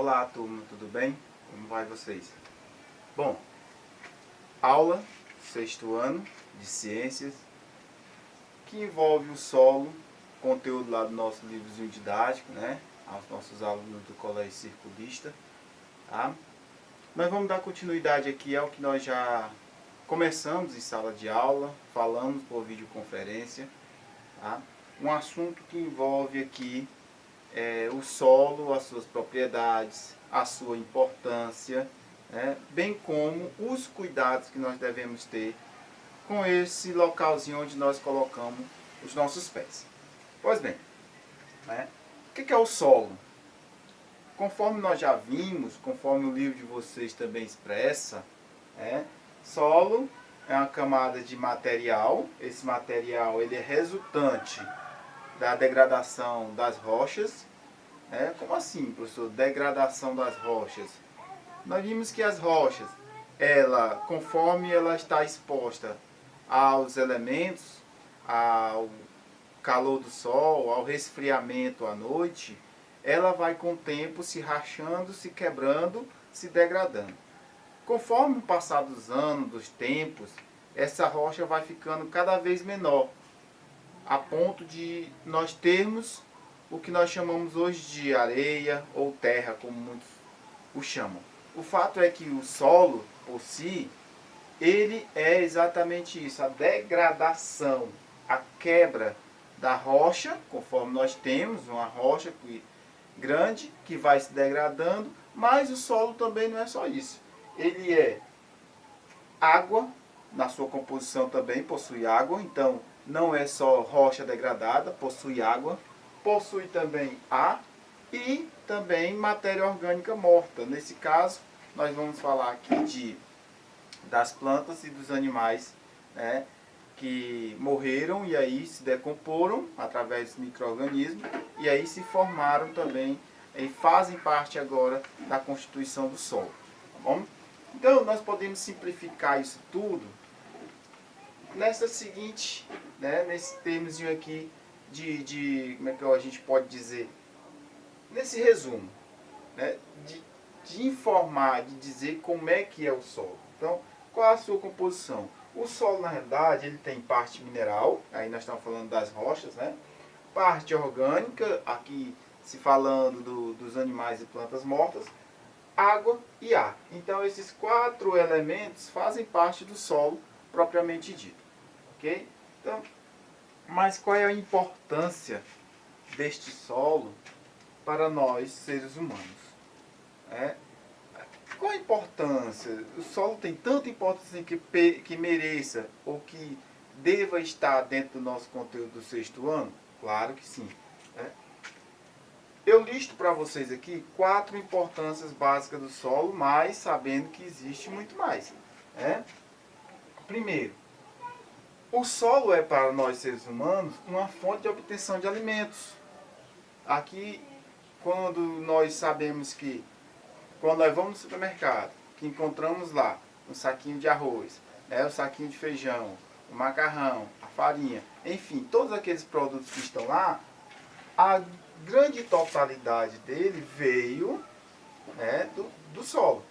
Olá turma, tudo bem? Como vai vocês? Bom, aula, sexto ano de ciências, que envolve o solo, conteúdo lá do nosso livrozinho didático, né? Aos nossos alunos do Colégio Circulista, tá? Nós vamos dar continuidade aqui ao que nós já começamos em sala de aula, falamos por videoconferência, tá? Um assunto que envolve aqui o solo, as suas propriedades, a sua importância, bem como os cuidados que nós devemos ter com esse localzinho onde nós colocamos os nossos pés. Pois bem, o que é o solo? Conforme nós já vimos, conforme o livro de vocês também expressa, solo é uma camada de material. Esse material ele é resultante da degradação das rochas. Como assim, professor? Degradação das rochas. Nós vimos que as rochas, conforme ela está exposta aos elementos, ao calor do sol, ao resfriamento à noite, ela vai com o tempo se rachando, se quebrando, se degradando. Conforme o passar dos anos, dos tempos, essa rocha vai ficando cada vez menor, a ponto de nós termos o que nós chamamos hoje de areia ou terra, como muitos o chamam. O fato é que o solo, por si, ele é exatamente isso, a degradação, a quebra da rocha, conforme nós temos uma rocha grande que vai se degradando, mas o solo também não é só isso. Ele é água, na sua composição também possui água, então não é só rocha degradada, possui água, possui também ar e também matéria orgânica morta. Nesse caso, nós vamos falar aqui das plantas e dos animais, que morreram e aí se decomporam através dos micro-organismos e aí se formaram também e fazem parte agora da constituição do solo. Tá bom? Então, nós podemos simplificar isso tudo nessa seguinte, nesse termozinho aqui como é que a gente pode dizer, nesse resumo, de informar, de dizer como é que é o solo. Então, qual é a sua composição? O solo, na realidade, ele tem parte mineral, aí nós estamos falando das rochas, parte orgânica, aqui se falando dos animais e plantas mortas, água e ar. Então, esses 4 elementos fazem parte do solo propriamente dito. Ok? Então, mas qual é a importância deste solo para nós, seres humanos? Qual a importância? O solo tem tanta importância que mereça ou que deva estar dentro do nosso conteúdo do sexto ano? Claro que sim. Eu listo para vocês aqui 4 importâncias básicas do solo, mas sabendo que existe muito mais. Primeiro, o solo é para nós seres humanos uma fonte de obtenção de alimentos. Aqui, quando nós sabemos que, quando nós vamos no supermercado, que encontramos lá um saquinho de arroz, o saquinho de feijão, o macarrão, a farinha, enfim, todos aqueles produtos que estão lá, a grande totalidade dele veio do solo.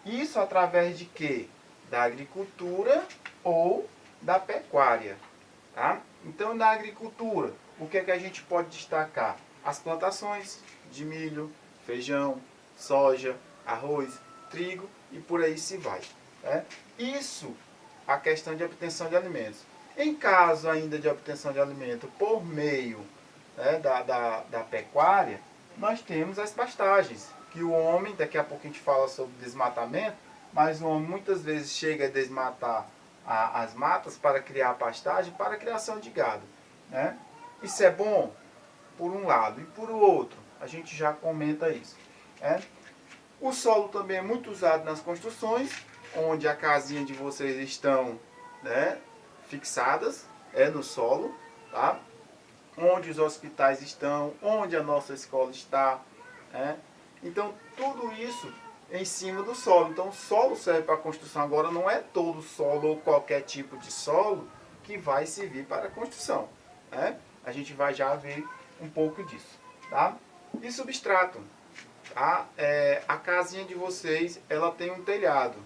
Isso através de quê? Da agricultura ou da pecuária. Tá? Então, na agricultura, o que é que a gente pode destacar? As plantações de milho, feijão, soja, arroz, trigo e por aí se vai. Isso, a questão de obtenção de alimentos. Em caso ainda de obtenção de alimento por meio da pecuária, nós temos as pastagens, que o homem, daqui a pouco a gente fala sobre desmatamento, mas o homem muitas vezes chega a desmatar as matas para criar pastagem, para a criação de gado. Isso é bom, por um lado, e por outro, a gente já comenta isso. O solo também é muito usado nas construções, onde a casinha de vocês estão fixadas, no solo, tá? Onde os hospitais estão, onde a nossa escola está. Então, tudo isso em cima do solo. Então, o solo serve para a construção. Agora, não é todo solo ou qualquer tipo de solo que vai servir para a construção. A gente vai já ver um pouco disso. Tá? E substrato. Tá? A casinha de vocês, ela tem um telhado.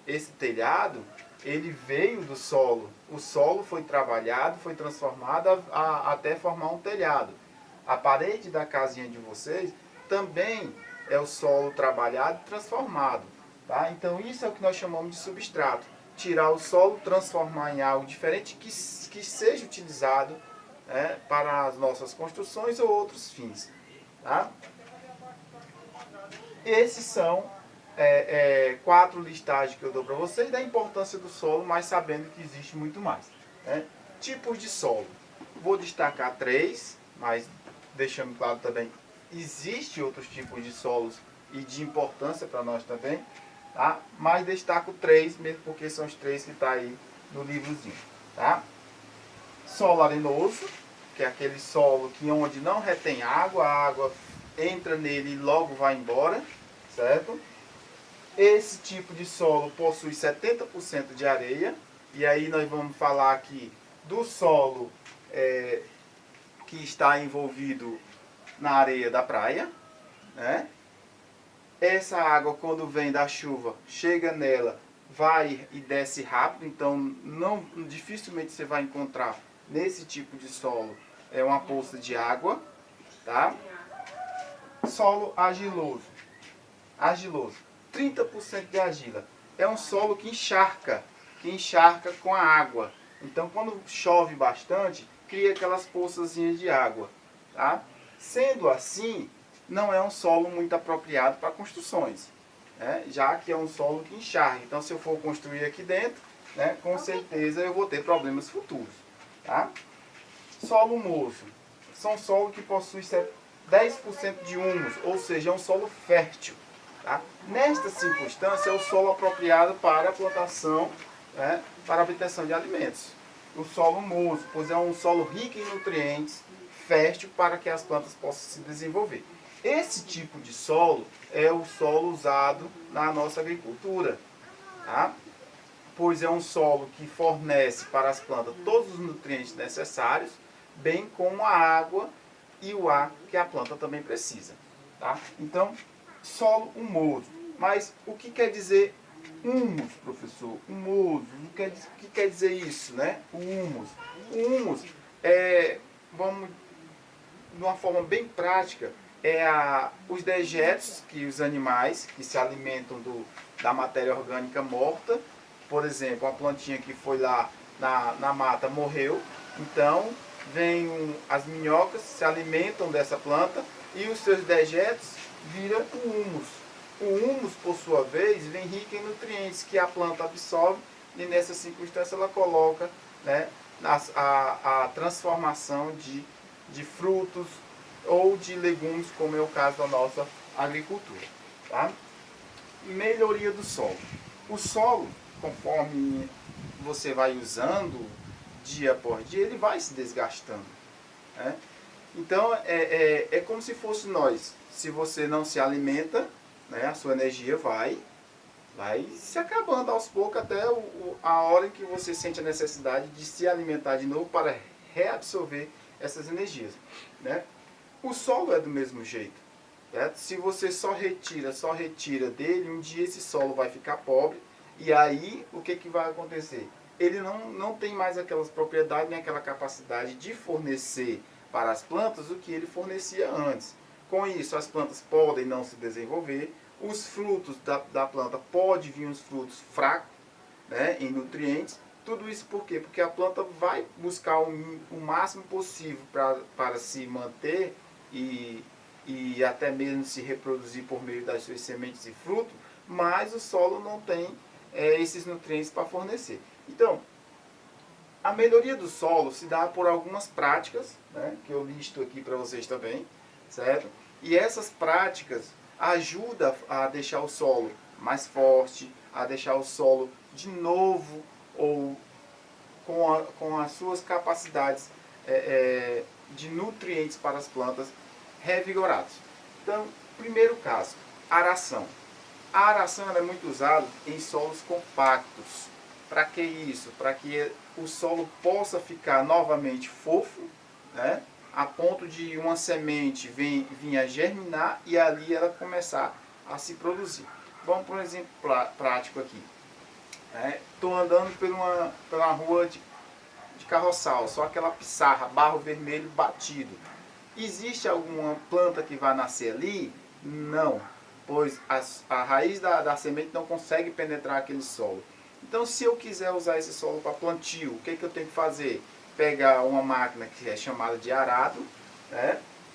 Esse telhado, ele veio do solo. O solo foi trabalhado, foi transformado até formar um telhado. A parede da casinha de vocês também é o solo trabalhado e transformado. Tá? Então isso é o que nós chamamos de substrato. Tirar o solo, transformar em algo diferente que seja utilizado, né, para as nossas construções ou outros fins. Tá? Esses são 4 listagens que eu dou para vocês da importância do solo, mas sabendo que existe muito mais. Né? Tipos de solo. Vou destacar 3, mas deixando claro também, existe outros tipos de solos e de importância para nós também. Tá? Mas destaco 3, mesmo porque são os 3 que estão aí no livrozinho. Tá? Solo arenoso, que é aquele solo que onde não retém água, a água entra nele e logo vai embora, certo? Esse tipo de solo possui 70% de areia, e aí nós vamos falar aqui do solo que está envolvido na areia da praia, né? Essa água, quando vem da chuva, chega nela, vai e desce rápido, então dificilmente você vai encontrar nesse tipo de solo uma poça de água, tá? Solo argiloso. 30% de argila. É um solo que encharca com a água. Então, quando chove bastante, cria aquelas poçazinhas de água, tá? Sendo assim, não é um solo muito apropriado para construções, né? Já que é um solo que encharca. Então, se eu for construir aqui dentro, né, com certeza eu vou ter problemas futuros, tá? Solo humoso. São solos que possuem 10% de humus, ou seja, é um solo fértil. Tá? Nesta circunstância, é o solo apropriado para a plantação, né, para a obtenção de alimentos. O solo humoso, pois é um solo rico em nutrientes, fértil para que as plantas possam se desenvolver. Esse tipo de solo é o solo usado na nossa agricultura, tá? Pois é um solo que fornece para as plantas todos os nutrientes necessários, bem como a água e o ar que a planta também precisa. Tá? Então, solo humoso. Mas o que quer dizer humus, professor? Humoso. O que quer dizer isso, né? O humus. O humus vamos, de uma forma bem prática, os dejetos que os animais que se alimentam da matéria orgânica morta, por exemplo, uma plantinha que foi lá na mata morreu, então as minhocas se alimentam dessa planta e os seus dejetos viram o humus. O humus, por sua vez, vem rico em nutrientes que a planta absorve e nessa circunstância ela coloca, né, a transformação de frutos ou de legumes, como é o caso da nossa agricultura. Tá? Melhoria do solo. O solo, conforme você vai usando dia por dia, ele vai se desgastando. Né? Então, é como se fosse nós. Se você não se alimenta, né, a sua energia vai se acabando aos poucos até a hora em que você sente a necessidade de se alimentar de novo para reabsorver essas energias. Né? O solo é do mesmo jeito. Certo? Se você só retira dele, um dia esse solo vai ficar pobre e aí o que vai acontecer? Ele não tem mais aquelas propriedades nem aquela capacidade de fornecer para as plantas o que ele fornecia antes. Com isso, as plantas podem não se desenvolver, os frutos da planta podem vir uns frutos fracos, né, em nutrientes. Tudo isso por quê? Porque a planta vai buscar o máximo possível para se manter e até mesmo se reproduzir por meio das suas sementes e frutos, mas o solo não tem esses nutrientes para fornecer. Então, a melhoria do solo se dá por algumas práticas, né, que eu listo aqui para vocês também, certo? E essas práticas ajudam a deixar o solo mais forte, a deixar o solo de novo ou com as suas capacidades de nutrientes para as plantas revigorados. Então, primeiro caso, aração. A aração é muito usada em solos compactos. Para que isso? Para que o solo possa ficar novamente fofo, né? a ponto de uma semente vir a germinar e ali ela começar a se produzir. Vamos para um exemplo prático aqui. Estou andando pela rua de carroçal, só aquela pissarra, barro vermelho batido. Existe alguma planta que vai nascer ali? Não, pois a raiz da semente não consegue penetrar aquele solo. Então, se eu quiser usar esse solo para plantio, o que eu tenho que fazer? Pegar uma máquina que é chamada de arado,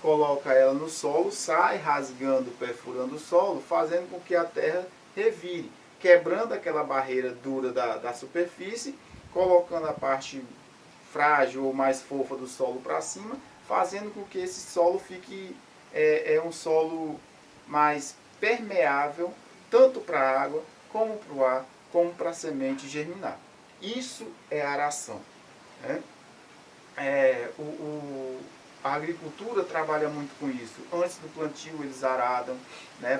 coloca ela no solo, sai rasgando, perfurando o solo, fazendo com que a terra revire, quebrando aquela barreira dura da superfície, colocando a parte frágil ou mais fofa do solo para cima, fazendo com que esse solo fique um solo mais permeável, tanto para a água, como para o ar, como para a semente germinar. Isso é aração. A agricultura trabalha muito com isso. Antes do plantio eles aradam,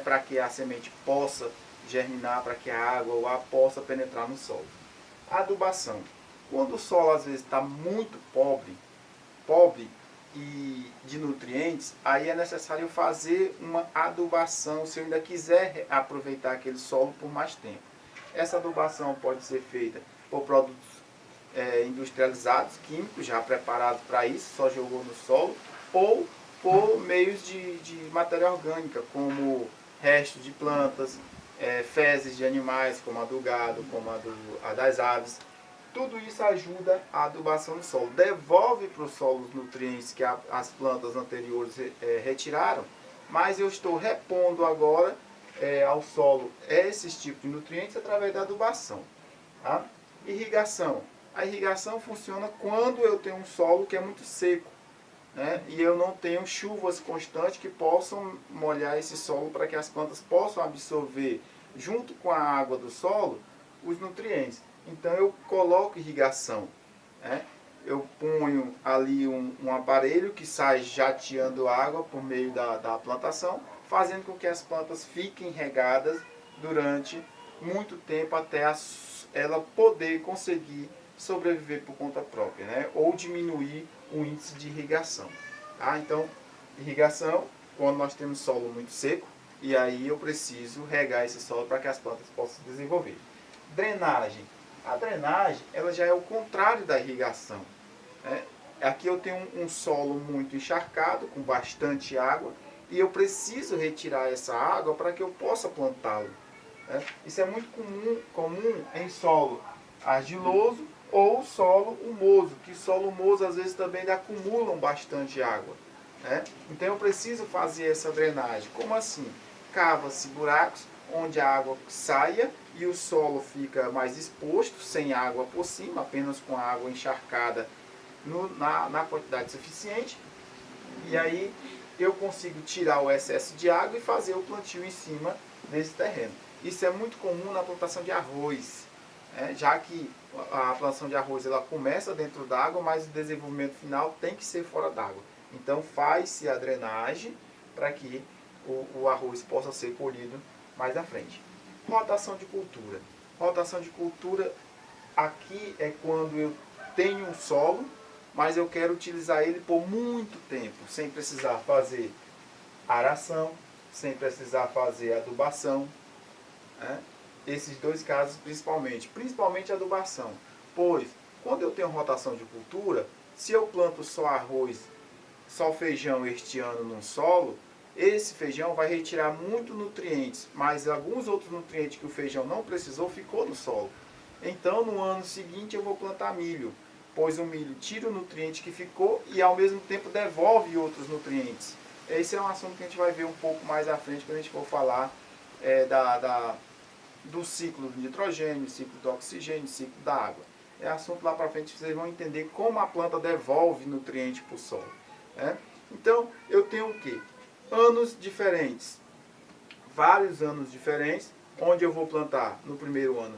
para que a semente possa germinar, para que a água ou o ar possa penetrar no solo. Adubação. Quando o solo às vezes está muito pobre e de nutrientes, aí é necessário fazer uma adubação se eu ainda quiser aproveitar aquele solo por mais tempo. Essa adubação pode ser feita por produtos industrializados, químicos, já preparados para isso, só jogou no solo, ou por meios de matéria orgânica, como restos de plantas, fezes de animais, como a do gado, como a das aves. Tudo isso ajuda a adubação do solo, devolve para o solo os nutrientes que as plantas anteriores retiraram, mas eu estou repondo agora ao solo esses tipos de nutrientes através da adubação. Tá? Irrigação. A irrigação funciona quando eu tenho um solo que é muito seco, e eu não tenho chuvas constantes que possam molhar esse solo para que as plantas possam absorver, junto com a água do solo, os nutrientes. Então eu coloco irrigação. Eu ponho ali um aparelho que sai jateando água por meio da plantação, fazendo com que as plantas fiquem regadas durante muito tempo até ela poder conseguir sobreviver por conta própria, ou diminuir o índice de irrigação. Tá? Então, irrigação, quando nós temos solo muito seco, e aí eu preciso regar esse solo para que as plantas possam se desenvolver. Drenagem. A drenagem ela já é o contrário da irrigação. Aqui eu tenho um solo muito encharcado, com bastante água, e eu preciso retirar essa água para que eu possa plantá-lo. Isso é muito comum em solo argiloso ou solo humoso, que solo humoso às vezes também acumulam bastante água. Então eu preciso fazer essa drenagem. Como assim? Cava-se buracos onde a água saia e o solo fica mais exposto, sem água por cima, apenas com a água encharcada na quantidade suficiente. E aí eu consigo tirar o excesso de água e fazer o plantio em cima desse terreno. Isso é muito comum na plantação de arroz, já que a plantação de arroz ela começa dentro d'água, mas o desenvolvimento final tem que ser fora d'água. Então faz-se a drenagem para que o arroz possa ser colhido mais à frente. Rotação de cultura. Rotação de cultura aqui é quando eu tenho um solo, mas eu quero utilizar ele por muito tempo, sem precisar fazer aração, sem precisar fazer adubação. Esses dois casos principalmente adubação. Pois, quando eu tenho rotação de cultura, se eu planto só arroz, só feijão este ano num solo, esse feijão vai retirar muito nutrientes, mas alguns outros nutrientes que o feijão não precisou ficou no solo. Então, no ano seguinte eu vou plantar milho, pois o milho tira o nutriente que ficou e ao mesmo tempo devolve outros nutrientes. Esse é um assunto que a gente vai ver um pouco mais à frente quando a gente for falar do ciclo do nitrogênio, ciclo do oxigênio, ciclo da água. É assunto lá para frente que vocês vão entender como a planta devolve nutriente para o solo. Então, eu tenho o quê? Anos diferentes, vários anos diferentes, onde eu vou plantar no primeiro ano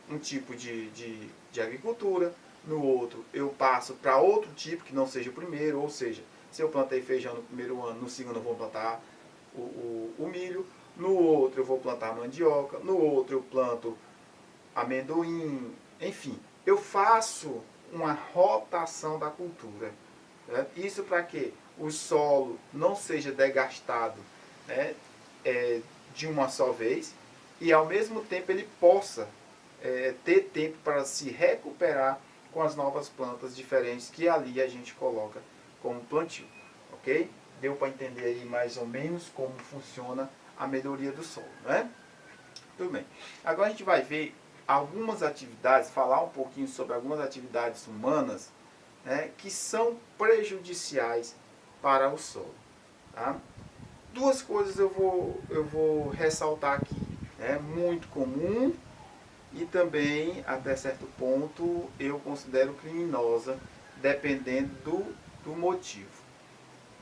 um tipo de agricultura, no outro eu passo para outro tipo que não seja o primeiro, ou seja, se eu plantei feijão no primeiro ano, no segundo eu vou plantar o milho, no outro eu vou plantar mandioca, no outro eu planto amendoim, enfim, eu faço uma rotação da cultura. certo? Isso para que o solo não seja desgastado, né, de uma só vez, e ao mesmo tempo ele possa ter tempo para se recuperar com as novas plantas diferentes que ali a gente coloca como plantio, ok? Deu para entender aí mais ou menos como funciona a melhoria do solo, né? Tudo bem. Agora a gente vai ver algumas atividades, falar um pouquinho sobre algumas atividades humanas, né, que são prejudiciais para o solo. Tá? Duas coisas eu vou ressaltar aqui. É muito comum e também, até certo ponto, eu considero criminosa, dependendo do motivo.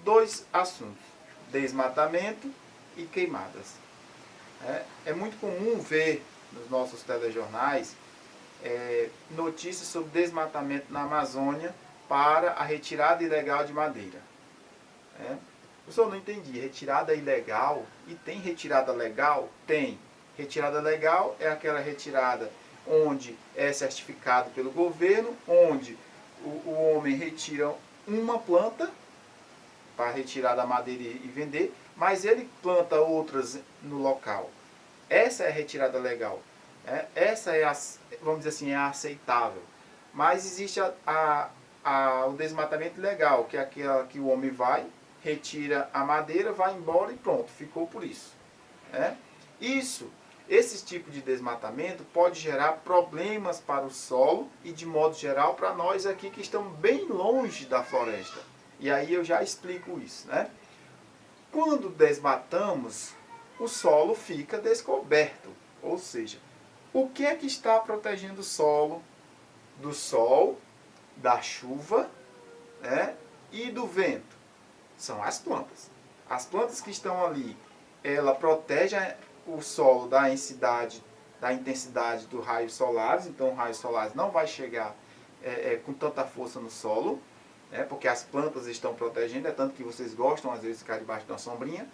Dois assuntos: desmatamento e queimadas. É muito comum ver nos nossos telejornais notícias sobre desmatamento na Amazônia para a retirada ilegal de madeira. Eu só não entendi, retirada ilegal, e tem retirada legal? Tem. Retirada legal é aquela retirada onde é certificado pelo governo, onde o homem retira uma planta para retirar da madeira e vender, mas ele planta outras no local. Essa é a retirada legal. Essa é, vamos dizer assim, é aceitável. Mas existe o desmatamento ilegal, que é aquela que o homem vai, retira a madeira, vai embora e pronto, ficou por isso. Esse tipo de desmatamento pode gerar problemas para o solo e, de modo geral, para nós aqui que estamos bem longe da floresta. E aí eu já explico isso, né? Quando desmatamos, o solo fica descoberto. Ou seja, o que é que está protegendo o solo do sol, da chuva, né, e do vento? São as plantas. As plantas que estão ali, ela protege o solo da intensidade dos raios solares. Então, os raios solares não vai chegar com tanta força no solo, porque as plantas estão protegendo, é tanto que vocês gostam às vezes de ficar debaixo de uma sombrinha.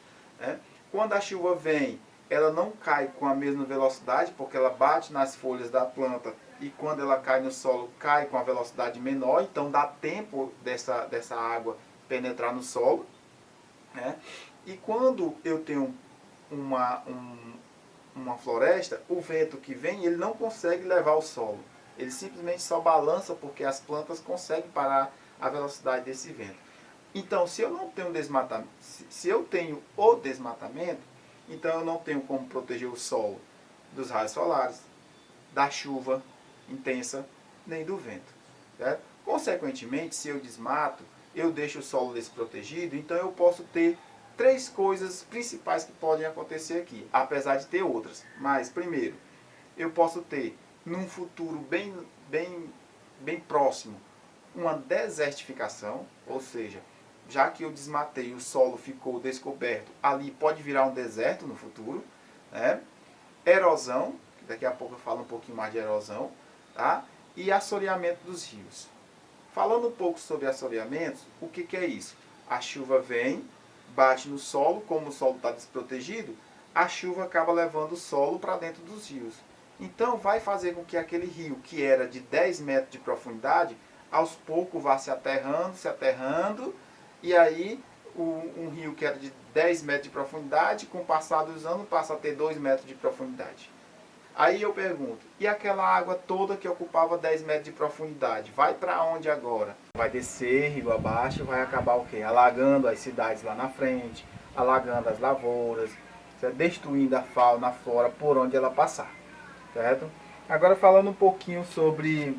Quando a chuva vem, ela não cai com a mesma velocidade, porque ela bate nas folhas da planta, e quando ela cai no solo, cai com a velocidade menor, então dá tempo dessa água penetrar no solo. E quando eu tenho uma floresta, o vento que vem, ele não consegue levar o solo. Ele simplesmente só balança, porque as plantas conseguem parar a velocidade desse vento. Então, se eu não tenho desmatamento, se eu tenho o desmatamento, então eu não tenho como proteger o solo dos raios solares, da chuva intensa, nem do vento. Certo? Consequentemente, se eu desmato, eu deixo o solo desprotegido, então eu posso ter três coisas principais que podem acontecer aqui, apesar de ter outras. Mas, primeiro, eu posso ter, num futuro bem próximo, uma desertificação, ou seja, já que eu desmatei, o solo ficou descoberto, ali pode virar um deserto no futuro. Erosão, que daqui a pouco eu falo um pouquinho mais de erosão, tá? E assoreamento dos rios. Falando um pouco sobre assoreamentos, o que é isso? A chuva vem, bate no solo, como o solo está desprotegido, a chuva acaba levando o solo para dentro dos rios. Então vai fazer com que aquele rio, que era de 10 metros de profundidade, aos poucos vá se aterrando, e aí um rio que era de 10 metros de profundidade, com o passar dos anos, passa a ter 2 metros de profundidade. Aí eu pergunto, e aquela água toda que ocupava 10 metros de profundidade, vai para onde agora? Vai descer rio abaixo, vai acabar o quê? Alagando as cidades lá na frente, alagando as lavouras, certo? Destruindo a fauna, a flora por onde ela passar. Certo? Agora falando um pouquinho sobre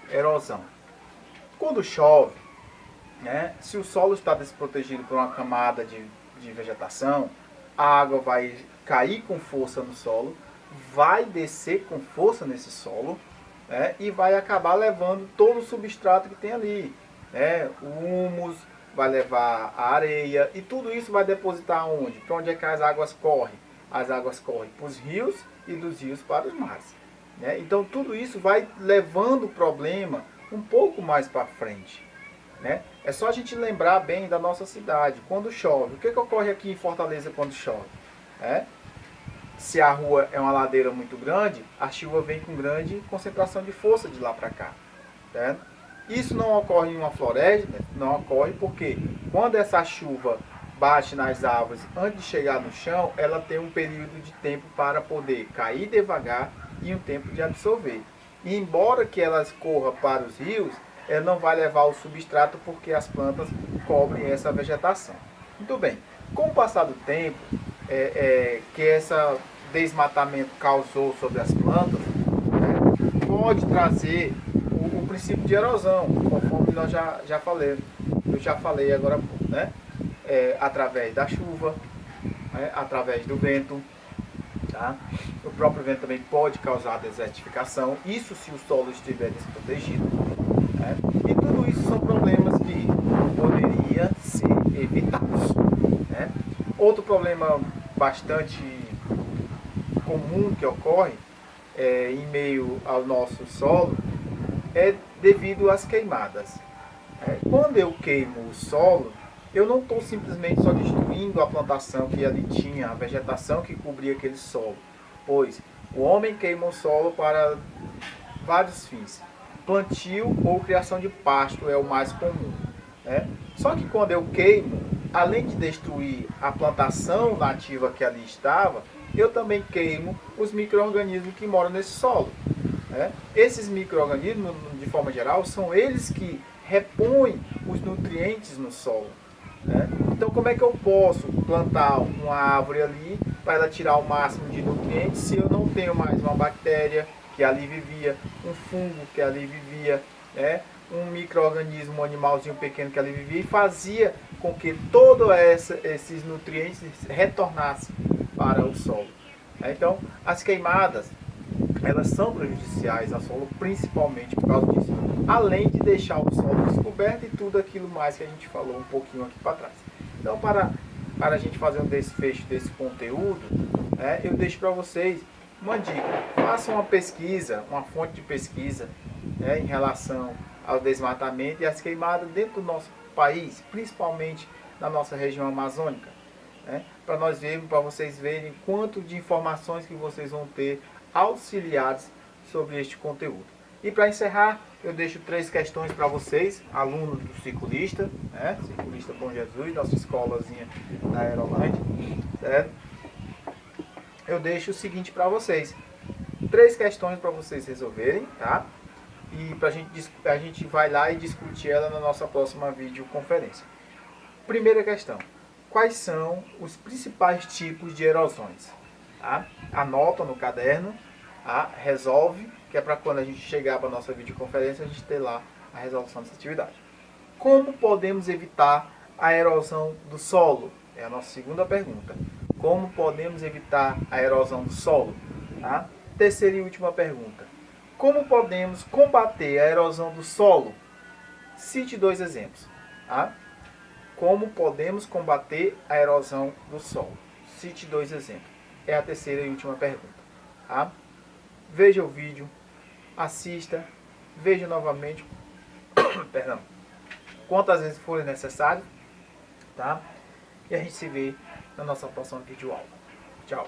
erosão. Quando chove, se o solo está desprotegido por uma camada de vegetação, a água vai cair com força no solo, vai descer com força nesse solo, e vai acabar levando todo o substrato que tem ali. O humus, vai levar a areia, e tudo isso vai depositar onde? Para onde é que as águas correm? As águas correm para os rios e dos rios para os mares. Então tudo isso vai levando o problema um pouco mais para frente. É só a gente lembrar bem da nossa cidade. Quando chove, o que ocorre aqui em Fortaleza quando chove? Se a rua é uma ladeira muito grande, a chuva vem com grande concentração de força de lá para cá. Isso não ocorre em uma floresta, não ocorre porque quando essa chuva bate nas árvores antes de chegar no chão, ela tem um período de tempo para poder cair devagar e um tempo de absorver. E embora que ela corra para os rios, ela não vai levar o substrato porque as plantas cobrem essa vegetação. Muito bem, com o passar do tempo que esse desmatamento causou sobre as plantas, né, pode trazer o princípio de erosão, conforme nós já falei. Eu já falei agora, né? Através da chuva, né, através do vento. Tá? O próprio vento também pode causar desertificação, isso se o solo estiver desprotegido. Né? E tudo isso são problemas que poderiam ser evitados. Né? Outro problema bastante comum que ocorre em meio ao nosso solo é devido às queimadas. Quando eu queimo o solo, eu não estou simplesmente só destruindo a plantação que ali tinha, a vegetação que cobria aquele solo, pois o homem queima o solo para vários fins. Plantio ou criação de pasto é o mais comum. Né? Só que quando eu queimo, além de destruir a plantação nativa que ali estava, eu também queimo os micro-organismos que moram nesse solo. Né? Esses micro-organismos, de forma geral, são eles que repõem os nutrientes no solo. Né? Então, como é que eu posso plantar uma árvore ali para ela tirar o máximo de nutrientes se eu não tenho mais uma bactéria que ali vivia, um fungo que ali vivia, né? Um micro-organismo, um animalzinho pequeno que ali vivia e fazia com que todos esses nutrientes retornassem para o solo. Então, as queimadas, elas são prejudiciais ao solo, principalmente por causa disso. Além de deixar o solo descoberto e tudo aquilo mais que a gente falou um pouquinho aqui para trás. Então, para a gente fazer um desfecho desse conteúdo, eu deixo para vocês uma dica. Façam uma pesquisa, uma fonte de pesquisa em relação ao desmatamento e às queimadas dentro do nosso país, principalmente na nossa região amazônica. Para vocês verem quanto de informações que vocês vão ter auxiliares sobre este conteúdo. E para encerrar, eu deixo 3 questões para vocês, alunos do Circulista, Circulista Bom Jesus, nossa escolazinha da Aerolândia, certo? Eu deixo o seguinte para vocês, 3 questões para vocês resolverem, tá? E a gente vai lá e discutir ela na nossa próxima videoconferência. Primeira questão, quais são os principais tipos de erosões? Tá? Anota no caderno, tá? Resolve, que é para quando a gente chegar para a nossa videoconferência, a gente ter lá a resolução dessa atividade. Como podemos evitar a erosão do solo? É a nossa segunda pergunta. Como podemos evitar a erosão do solo? Tá? Terceira e última pergunta. Como podemos combater a erosão do solo? Cite 2 exemplos. Tá? Como podemos combater a erosão do solo? Cite 2 exemplos. É a terceira e última pergunta. Tá? Veja o vídeo, assista, veja novamente, perdão, quantas vezes for necessário, tá? E a gente se vê na nossa próxima videoaula. Tchau!